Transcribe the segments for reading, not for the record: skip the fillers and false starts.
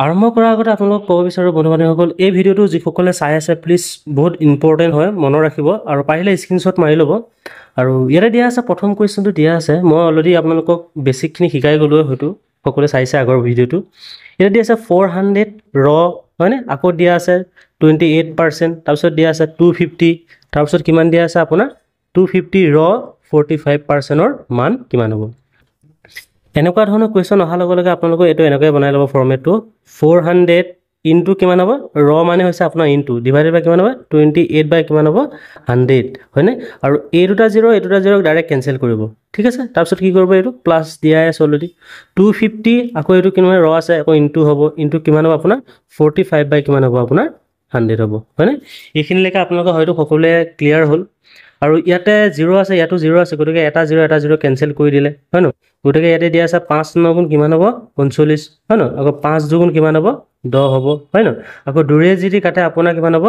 আৰম্ভ কৰাৰ আগতে আপোনালোকক ক'ব বিচাৰোঁ বন্ধু বান্ধৱীসকল, এই ভিডিঅ'টো যিসকলে চাই আছে প্লিজ বহুত ইম্পৰ্টেণ্ট হয়, মনত ৰাখিব আৰু পাৰিলে স্ক্ৰীনশ্বট মাৰি ল'ব। আৰু ইয়াতে দিয়া আছে, প্ৰথম কুৱেশ্যনটো দিয়া আছে, মই অলৰেডি আপোনালোকক বেছিকখিনি শিকাই গ'লোৱে, হয়তো সকলোৱে চাইছে আগৰ ভিডিঅ'টো। ইয়াতে দিয়া আছে 400 ৰ, হয়নে? আকৌ দিয়া আছে 28%, তাৰপিছত দিয়া আছে 250, তাৰপিছত কিমান দিয়া আছে আপোনাৰ 250 ৰ 45%ৰ মান কিমান হ'ব। এনেকুৱা ধৰণৰ কুৱেশ্যন অহাৰ লগে লগে আপোনালোকে এইটো এনেকৈ বনাই ল'ব ফৰ্মেটটো, 400 ইনটু কিমান হ'ব, ৰ মানে হৈছে আপোনাৰ ইনটু, ডিভাইডেড বাই কিমান হ'ব 28 বাই কিমান হ'ব 100, হয়নে? আৰু এই দুটা জিৰ' ডাইৰেক্ট কেঞ্চেল কৰিব, ঠিক আছে। তাৰপিছত কি কৰিব, এইটো প্লাছ দিয়াই আছে অলৰেডি, 250 আকৌ এইটো কিমান ৰ আছে, আকৌ ইনটু হ'ব, ইনটু কিমান হ'ব আপোনাৰ 45 বাই কিমান হ'ব আপোনাৰ 100 হ'ব, হয়নে? এইখিনিলৈকে আপোনালোকে হয়তো সকলোৱে ক্লিয়াৰ হ'ল। আৰু ইয়াতে জিৰ' আছে, ইয়াতো জিৰ' আছে, গতিকে এটা জিৰ' কেঞ্চেল কৰি দিলে, হয় ন? গতিকে ইয়াতে দিয়া আছে 5 9 গুণ কিমান হ'ব 45, হয় ন? আকৌ 5 2 গুণ কিমান হ'ব 10 হ'ব, হয় ন? আকৌ 2ৰে যদি কাটে আপোনাৰ কিমান হ'ব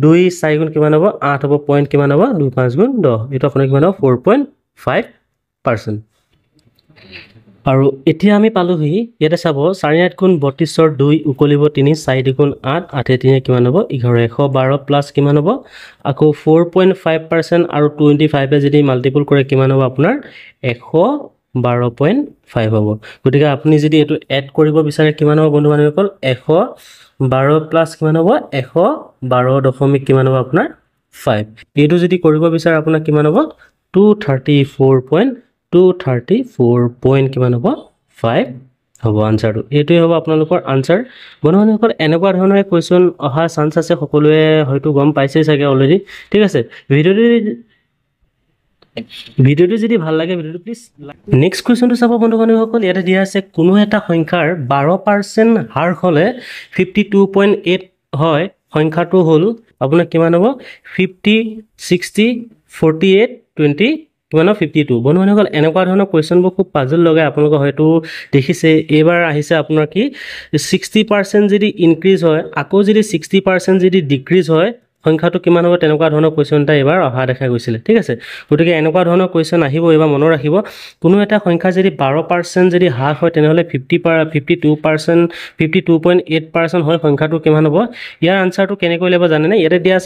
2 4 গুণ কিমান হ'ব 8 হ'ব, পইণ্ট কিমান হ'ব 2 5 গুণ 10, এইটো আপোনাৰ কিমান হ'ব 4.5%। আৰু এতিয়া আমি পালোহি, ইয়াতে চাব 4 8 গুণ 32ৰ 2 উকলিব 3, 4 2 গুণ 8, 8 3 কিমান হ'ব 11, 112 প্লাছ কিমান হ'ব আকৌ 4.5% আৰু 25 যদি মাল্টিপুল কৰে কিমান হ'ব আপোনাৰ 112.5 হ'ব। গতিকে আপুনি যদি এইটো এড কৰিব বিচাৰে কিমান হ'ব বন্ধু বান্ধৱীসকল, 112 প্লাছ কিমান হ'ব 112 কিমান হ'ব আপোনাৰ 5। এইটো যদি কৰিব বিচাৰে আপোনাৰ কিমান হ'ব 234 কিমান হ'ব 5 হ'ব আনচাৰটো। এইটোৱে হ'ব আপোনালোকৰ আনচাৰ। বন্ধু বান্ধৱীসকল, এনেকুৱা ধৰণৰ কুৱেশ্যন অহা চান্স আছে, সকলোৱে হয়তো গম পাইছেই চাগে অলৰেডি, ঠিক আছে। ভিডিঅ'টো যদি ভাল লাগে ভিডিঅ'টো প্লিজ। নেক্সট কুৱেশ্যনটো চাব বন্ধু বান্ধৱীসকল, ইয়াতে দিয়া আছে কোনো এটা সংখ্যাৰ 12% হ্ৰাস হ'লে 52.8 হয়, সংখ্যাটো হ'ল আপোনাৰ কিমান হ'ব 50 60 48 20 কিমান হ'ব 52। বন্ধু বান্ধৱীসকল, এনেকুৱা ধৰণৰ কুৱেশ্যনবোৰ খুব পাজল লগাই, আপোনালোকে হয়তো দেখিছে। এইবাৰ আহিছে আপোনাৰ কি 60% যদি ইনক্ৰিজ হয়, আকৌ যদি 60% যদি ডিক্ৰিজ হয়, সংখ্যাটো কিমান হ'ব, তেনেকুৱা ধৰণৰ কুৱেশ্যন এটা এইবাৰ অহা দেখা গৈছিলে, ঠিক আছে। গতিকে এনেকুৱা ধৰণৰ কুৱেশ্যন আহিব, এইবাৰ মনত ৰাখিব। কোনো এটা সংখ্যা যদি 12% যদি হ্ৰাস হয়, তেনেহ'লে 52.8% হয়, সংখ্যাটো কিমান হ'ব। ইয়াৰ আনচাৰটো কেনেকৈ উলিয়াব জানেনে? ইয়াতে দিয়া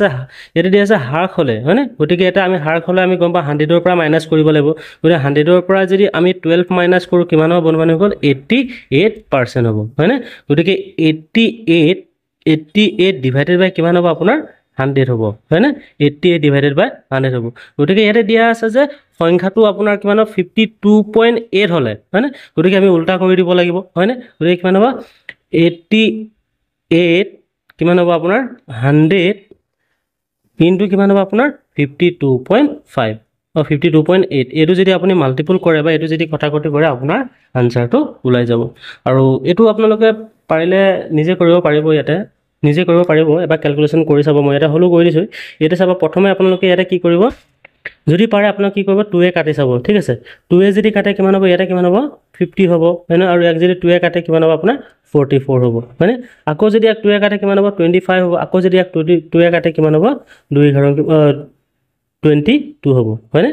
আছে হ্ৰাস হ'লে, হয়নে? গতিকে এটা আমি হ্ৰাস হ'লে আমি গম পাওঁ 100ৰ পৰা মাইনাছ কৰিব লাগিব। গতিকে 100ৰ পৰা যদি আমি 12 মাইনাছ কৰোঁ কিমান হ'ব বন্ধু বান্ধৱীসকল 88% হ'ব, হয়নে? গতিকে 88 ডিভাইডেড বাই কিমান হ'ব আপোনাৰ 100 হ'ব, হয়নে? 88 ডিভাইডেড বাই 100 হ'ব। গতিকে ইয়াতে দিয়া আছে যে সংখ্যাটো আপোনাৰ কিমান হ'ব 52.8 হ'লে, হয়নে? গতিকে আমি উল্টা কৰি দিব লাগিব, হয়নে? গতিকে কিমান হ'ব 88 কিমান হ'ব আপোনাৰ 100 ইনটু কিমান হ'ব আপোনাৰ 52.5 52.8। এইটো যদি আপুনি মাল্টিপুল কৰে বা এইটো যদি কটাকটি কৰে, আপোনাৰ আনচাৰটো ওলাই যাব। আৰু এইটো আপোনালোকে পাৰিলে নিজে কৰিব পাৰিব, এবাৰ কেলকুলেশ্যন কৰি চাব। মই ইয়াতে হ'লেও কৰি দিছোঁ। ইয়াতে চাব, প্ৰথমে আপোনালোকে ইয়াতে কি কৰিব, যদি পাৰে আপোনাক কি কৰিব 2 কাটি চাব, ঠিক আছে। 2 যদি কাটে কিমান হ'ব, ইয়াতে কিমান হ'ব 50 হ'ব, হয়নে? আৰু ইয়াক যদি 2 কাটে কিমান হ'ব আপোনাৰ 44 হ'ব, হয়নে? আকৌ যদি ইয়াক 2 কাটে কিমান হ'ব 25 হ'ব, আকৌ যদি ইয়াক 2 কাটে কিমান হ'ব 2 22 হ'ব, হয়নে?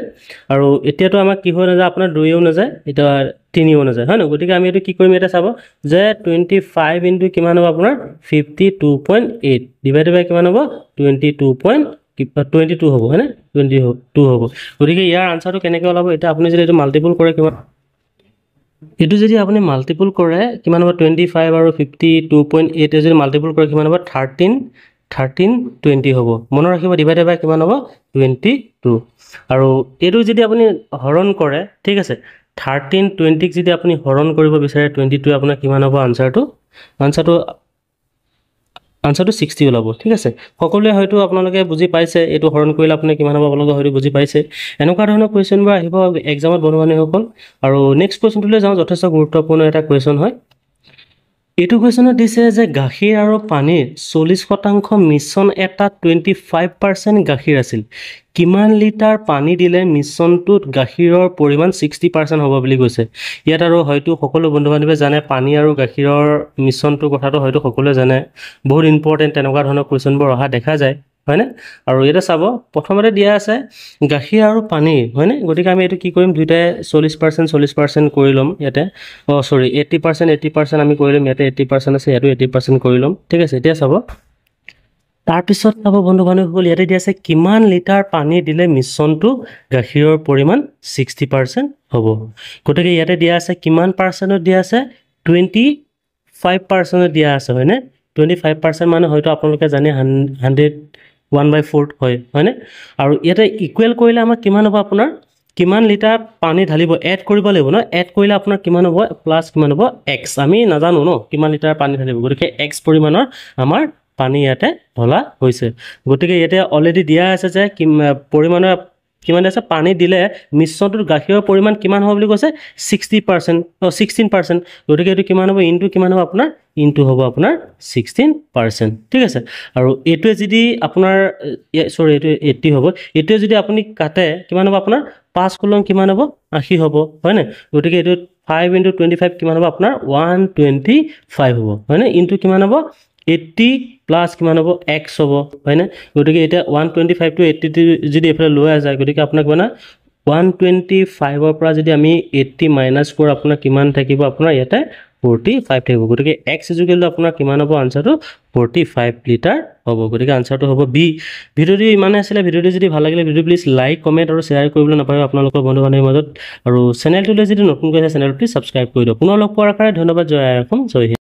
আৰু এতিয়াতো আমাক কি হৈ নাযায়, আপোনাৰ 2ও নাযায়, এতিয়া 3ও নাযায়, হয় ন? গতিকে আমি এইটো কি কৰিম, এতিয়া চাব যে 25 ইনটু কিমান হ'ব আপোনাৰ 52.8 ডিভাইডেড বাই কিমান হ'ব 22 হ'ব, হয়নে? 22 হ'ব। গতিকে ইয়াৰ আনচাৰটো কেনেকৈ ওলাব, এতিয়া আপুনি যদি এইটো মাল্টিপুল কৰে কিমান, এইটো যদি আপুনি মাল্টিপুল কৰে কিমান হ'ব 25 আৰু 52.8 যদি মাল্টিপুল কৰে কিমান হ'ব 1320 হ'ব। মনত ৰাখিব, ডিভাইডেড বাই কিমান হ'ব 22। আৰু এইটো যদি আপুনি হৰণ কৰে, ঠিক আছে, 1320ক যদি আপুনি হৰণ কৰিব বিচাৰে 22 আপোনাৰ কিমান হ'ব আনচাৰটো 60 ওলাব, ঠিক আছে। সকলোৱে হয়তো আপোনালোকে বুজি পাইছে, এইটো হৰণ কৰিলে আপুনি কিমান হ'ব আপোনালোকে হয়তো বুজি পাইছে। এনেকুৱা ধৰণৰ কুৱেশ্যনবোৰ আহিব এক্সামত বন্ধু বান্ধৱীসকল। আৰু নেক্সট কুৱেশ্যনটোলৈ যাওঁ, যথেষ্ট গুৰুত্বপূৰ্ণ এটা কুৱেশ্যন হয়। এইটো কুৱেশ্যনত দিছে যে গাখীৰ আৰু পানীৰ 40% মিশ্ৰণ এটাত 25% গাখীৰ আছিল, কিমান লিটাৰ পানী দিলে মিশ্ৰণটোত গাখীৰৰ পৰিমাণ 60% হ'ব বুলি কৈছে। ইয়াত আৰু হয়তো সকলো বন্ধু বান্ধৱে জানে, পানী আৰু গাখীৰৰ মিশ্ৰণটোৰ কথাটো হয়তো সকলোৱে জানে, বহুত ইম্পৰ্টেণ্ট তেনেকুৱা ধৰণৰ কুৱেশ্যনবোৰ অহা দেখা যায়। হয়নে আৰু এটা চাব প্ৰথমতে দিয়া আছে গাখীৰ আৰু পানী হয়নে গতিকে আমি এটো কি কৰিম দুইটাই 40% 40% কৰি লম ইয়াতে সৰি 80% 80% আমি কৰি লম ইয়াতে 80% আছে ইয়াতো 80% কৰি লম ঠিক আছে এতিয়া চাব তাৰ পিছত চাব বন্ধু বান্ধৱীসকল ইয়াতে দিয়া আছে কিমান লিটাৰ পানী দিলে মিশ্ৰণটো গাখীৰৰ পৰিমাণ 60% হ'ব গতিকে ইয়াতে দিয়া আছে কিমান পাৰ্চেন্টত দিয়া আছে 25% দিয়া আছে হয়নে 25% মানে হয়তো আপোনালোকে জানে 1/4 হয়নে আৰু ইয়াতে ইকুৱেল কৰিলে আমাৰ কিমান হ'ব আপোনাৰ কিমান লিটাৰ পানী ঢালিব এড কৰিব লাগিব ন এড কৰিলে আপোনাৰ কিমান হ'ব প্লাস কিমান হ'ব x আমি নাজানো ন কিমান লিটাৰ পানী ঢালিব গতিকে x পৰিমাণৰ আমাৰ পানী ইয়াতে ঢলা হৈছে গতিকে ইয়াতে অলৰেডি দিয়া আছে যে পৰিমাণৰ কিমান আছে পানী দিলে মিশ্ৰণটোৰ গাখীৰৰ পৰিমাণ কিমান হ'ব বুলি কৈছে 60% 16% গতিকে এটো কিমান হ'ব ইনটু কিমান হ'ব আপোনাৰ ইনটু হ'ব আপোনাৰ 16% ঠিক আছে আৰু এটোৱে যদি আপোনাৰ সৰি এটো 80 হ'ব এটোৱে যদি আপুনি কাটে কিমান হ'ব আপোনাৰ 5 কুলম কিমান হ'ব 80 হ'ব হয়নে গতিকে এটো 5 * 25 কিমান হ'ব আপোনাৰ 125 হ'ব হয়নে ইনটু কিমান হ'ব 80 প্লাস কিমান হ'ব x হ'ব হয়নে গতিকে এটা 125 টু 80 যদি এফালে লৈ যায় গতিকে আপোনাক বনা 125 ৰ পৰা যদি আমি 80 মাইনাস কৰ আপোনাৰ কিমান থাকিব আপোনাৰ ইয়াতে 45 থাকিব গতিকে x ইকুৱেল আপোনাৰ কিমান হ'ব আনসাৰটো 45 লিটাৰ হ'ব গতিকে আনসাৰটো হ'ব b ভিডিওটো ইমানে আছিল ভিডিওটো যদি ভাল লাগিলে ভিডিও প্লিজ লাইক কমেন্ট আৰু শেয়াৰ কৰিবলৈ নাপাহৰিব আপোনালোকৰ বন্ধু বান্ধৱীৰ মাজত আৰু চেনেলটোলৈ যদি নতুন কৈছে চেনেলটো সাবস্ক্ৰাইব কৰি দিয়ক পুনৰ লগ পোৱাৰ কাৰণে ধন্যবাদ জয় অসম জয়